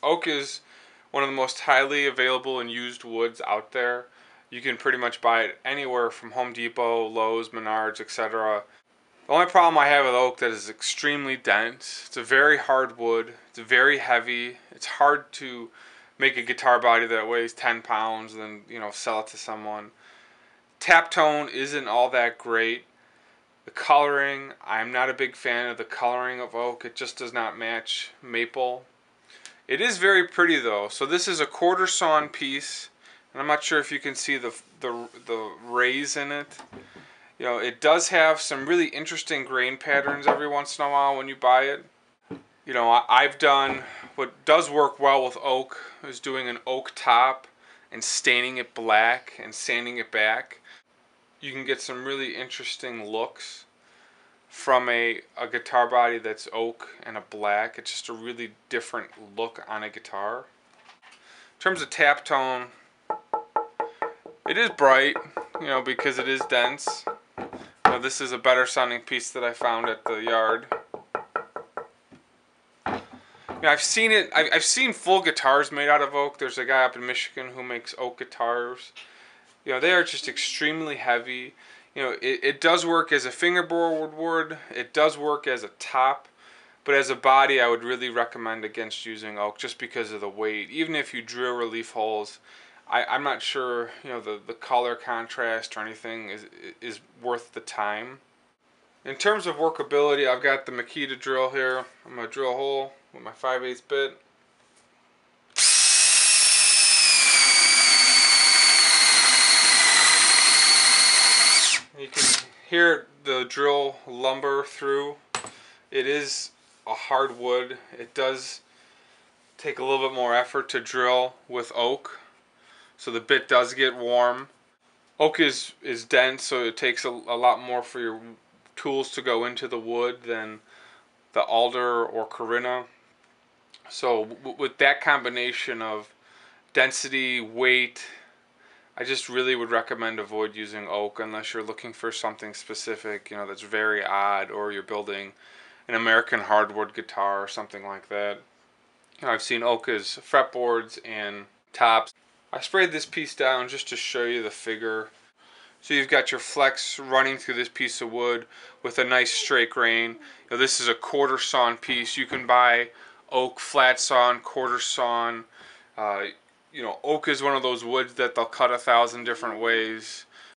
Oak is one of the most highly available and used woods out there. You can pretty much buy it anywhere from Home Depot, Lowe's, Menards, etc. The only problem I have with oak that is extremely dense. It's a very hard wood. It's very heavy. It's hard to make a guitar body that weighs 10 pounds and then, sell it to someone. Tap tone isn't all that great. The coloring, I'm not a big fan of the coloring of oak. It just does not match maple. It is very pretty though. So this is a quarter sawn piece, and I'm not sure if you can see the rays in it. It does have some really interesting grain patterns every once in a while when you buy it. I've done what does work well with oak is doing an oak top and staining it black and sanding it back. You can get some really interesting looks from a guitar body that's oak and a black. It's just a really different look on a guitar. In terms of tap tone, it is bright, because it is dense. This is a better sounding piece that I found at the yard. I've seen full guitars made out of oak. There's a guy up in Michigan who makes oak guitars. They are just extremely heavy. It does work as a fingerboard wood. It does work as a top. But as a body, I would really recommend against using oak just because of the weight. Even if you drill relief holes, I'm not sure, the color contrast or anything is worth the time. In terms of workability, I've got the Makita drill here. I'm going to drill a hole with my 5/8 bit. You can hear the drill lumber through. It is a hard wood. It does take a little bit more effort to drill with oak, so the bit does get warm. Oak is dense, so it takes a lot more for your tools to go into the wood than the alder or Corinna. So with that combination of density, weight, I just really would recommend avoid using oak unless you're looking for something specific, that's very odd, or you're building an American hardwood guitar or something like that. I've seen oak as fretboards and tops. I sprayed this piece down just to show you the figure. So you've got your flex running through this piece of wood with a nice straight grain. This is a quarter sawn piece. You can buy oak flat sawn, quarter sawn. Oak is one of those woods that they'll cut 1,000 different ways.